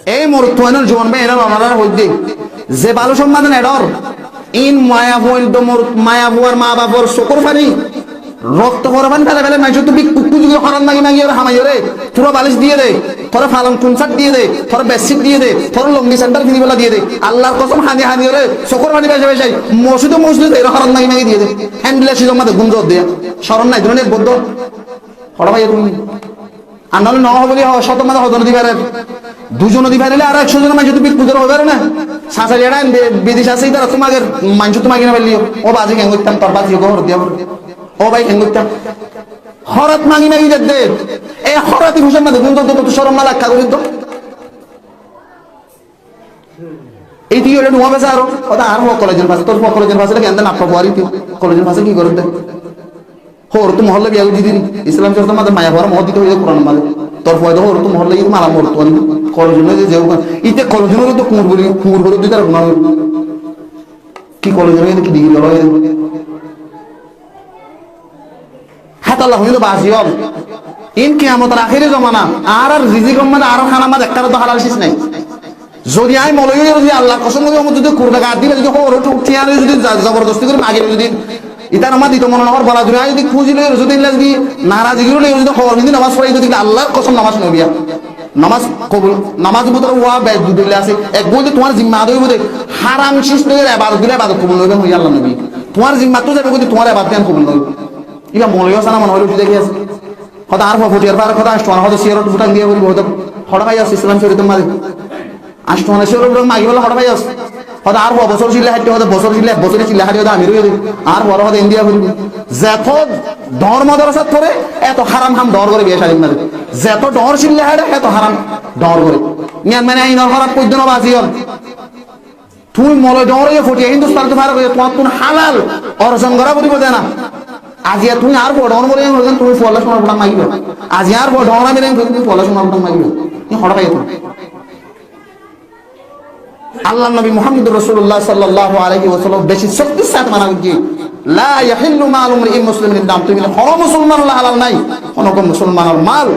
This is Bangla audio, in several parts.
এই মরুত্বনের জীবন বে এনার অনারার হইতে যে ভালো সম্মাদন এডর ইন মায়া হইল তো মায়া বুয়ার মা বাবার শকর ফানি রক্ত ভরবান ফেলে ফেলে নাই তুমি কুকু যুগে হরান মাগি মাগি আর হামাই রে পুরো বালিশ দিয়ে দে তোরা ফালন কুনসাট দিয়ে দে তোরা বেডশিট দিয়ে দে তোরা লঙ্গি সেন্টার কিনি বলা দিয়ে দে আল্লাহর কসম হানি হানি রে শকর ফানি বেশে বেশে মসজিদে এর হরান মাগি মাগি দিয়ে দে হ্যান্ডলে সিজম মাদে গুঞ্জ দিয়ে শরণ নাই ধরনের বদ্ধ হড়া ভাই তুমি আর নাহলে ন বলি শত মাদে হদন দিবারে দুজন দিবারে আর 100 জন মানুষ তুমি পুজোর হবে না সাসা যেটা বিদেশ আছে তারা তোমাকে মানুষ তোমাকে না বললিও ও বাজি কেন করতাম তোর বাজি ঘর দিয়া ও ভাই কেন করতাম হরত মাগি মাগি দে এই হরতি ঘুষের মধ্যে গুণ তো শরম না লাগা করি তো এই তুই ওটা নোয়া বেসা আরো ওটা আর কলেজের পাশে তোর কলেজের পাশে কেন না আপা বুয়ারি তুই কলেজের পাশে কি করতে হোর তো মহল্লা বিয়া দিদি ইসলাম চর্চা মাঝে মায়া ভরা মহদিত হয়ে কোরআন মাঝে তোর ফয়দা হোর তো মহল্লা গিয়ে মারা মরতো কলেজের মধ্যে যে ইতে কলেজের তো কুমুর বলি তুই তার গুণা কি কলেজের মধ্যে কি ডিগ্রি লয় হাতাল্লাহ হইল বাসিয়ম ইন কিয়ামতের আখিরে জমানা আর রিজিক মানে আর খানা মাঝে একটা তো হালাল শেষ নাই যদি আমি মনে করি যদি আল্লাহ কসম করে যদি কুরটা গাদ দিলে যদি হোর উঠি আর যদি জবরদস্তি করে আগে যদি ইতার আমার দিত মনে নগর বলা যদি খুঁজিলে যদি লাগি নারাজি গিয়ে যদি খবর কিন্তু নামাজ পড়াই যদি আল্লাহর কসম নামাজ নবিয়া নামাজ কবুল নামাজ ভিতরে ওয়া বেদ দুদিলে আছে এক বলতে তোমার জিম্মা আদই বলে হারাম শিষ্ট করে ইবাদত দিলে ইবাদত কবুল হবে হই আল্লাহ নবী তোমার জিম্মা তো যাবে কিন্তু তোমার ইবাদত কেন কবুল হবে ইবা মনে হয় না মনে হলো দেখি আছে কথা আর ফুটিয়ার পার কথা আসতো না হয়তো সিয়ারট ফুটান দিয়ে বলি হয়তো হড় ভাই আছে ইসলাম শরীয়তের মাঝে আসতো না সিয়ারট মাগি বলে হড় ভাই আছে হয়তো আর বছর ছিল হাঁটতে হয়তো বছর ছিল বছরে ছিল হাঁটি হয়তো আমি রয়ে আর বড় হয়তো ইন্ডিয়া করিব যত ডর মদরসাত করে এত হারাম হাম ডর করে বিয়ে শাড়ির মাঝে যত ডর ছিল হাঁটে এত হারাম ডর করে ইয়ান মানে আইন হারাম পদ্য না বাজি হল তুমি মলে ডরে ফুটিয়ে হিন্দুস্তান তো ভাড়া করে তোমার তুমি হালাল অর্জন করা বলিব দেয় না আজি তুমি আর বড় ডর মরে তুমি পড়াশোনা পড়া মাগিবে আজি আর বড় ডর মেরে তুমি পড়াশোনা পড়া মাগিবে তুমি হড়া পাই আল্লাহ নবী মুহাম্মদ রাসূলুল্লাহ সাল্লাল্লাহু আলাইহি ওয়াসাল্লাম বেশি সত্যি সাথে মানা উচিত লা ইয়াহিল্লু মালু মুরইন মুসলিমিন দাম তুমি হর মুসলমান হালাল নাই কোন কোন মুসলমানের মাল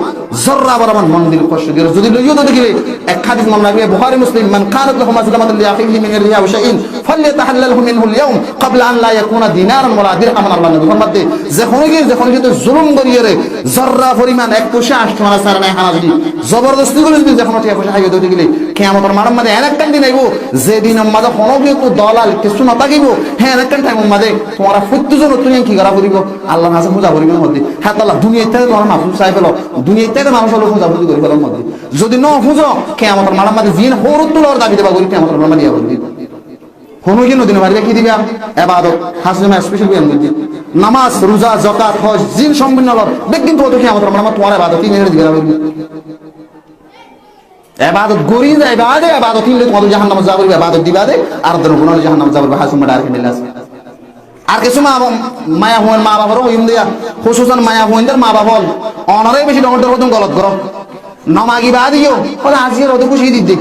জররা বরাবর মন্দির কষ্ট দিয়ে যদি লইও তো দেখিলে এক হাদিস মনে রাখবে বুখারী মুসলিম মান কানাত লাহু মাসলামাতুন লিআখিহি মিন রিয়া ওয়া শাইইন ফালইতাহাল্লালহু মিনহু আল-ইয়াওম ক্বাবলা আন লা ইয়াকুনা দিনারান ওয়ালা দিরহামান আল্লাহ নবী ফরমাতে যখন কিন্তু জুলুম করিয়ে রে জররা পরিমাণ এক পয়সা আষ্টমানা সারা নাই হানা যদি জবরদস্তি করে যদি যখন টিয়া পয়সা হাইয়ে দিতে গেলে কিয়ামতের মাঠের মধ্যে একটা দিন আইবো যে দিন মাঝে কোনো কিন্তু দলাল কিছু না থাকিব হ্যাঁ একটা টাইম মাঝে তোমরা প্রত্যেকজন তুমি কি করা করিব আল্লাহর কাছে পূজা করিব মধ্যে হ্যাঁ আল্লাহ দুনিয়া থেকে তোমার মাফুজ চাই ফেলো দুনিয়া থেকে মানুষ হলো পূজা পুজি করি ফেলার মধ্যে যদি ন পুজো কিয়ামতের মাঠের মধ্যে জিন হরুত তুলার দাবি দেবা করি কিয়ামতের মাঠে দিয়া বলি কোনো কি নদী মারিলে কি দিবা ইবাদত হাজমা স্পেশাল বিয়ান করতে নামাজ রোজা যাকাত হজ জিন সম্পূর্ণ হলো দেখদিন তো কিয়ামতের মাঠে তোমার ইবাদত নিয়ে দিবা ইবাদত গরি যায় বাদে ইবাদত নিলে তোমাদের জাহান্নামে যাবে ইবাদত দিবা দে আর দর গুনাহ জাহান্নামে যাবে হাজমা ডাইরেক্ট নিলাস আর কিছু মায়া হুয়েন মা বাবারও হইম দিয়া খুশুসান মায়া হুয়েনদের মা বাবা হল অনারে বেশি ডঙ্গর হতন গলত করো নমাগি বা দিও বলে আজকে রোদে খুশি দিতে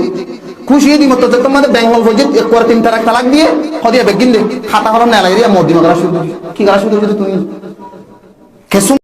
খুশি দি মত তোমাদের বেঙ্গল ফৌজি এক করে তিন তালাক দিয়ে হদিয়া বেগিন দে খাতা হলো নেলাই দিয়া মদিনা করা শুরু কি করা শুরু তুমি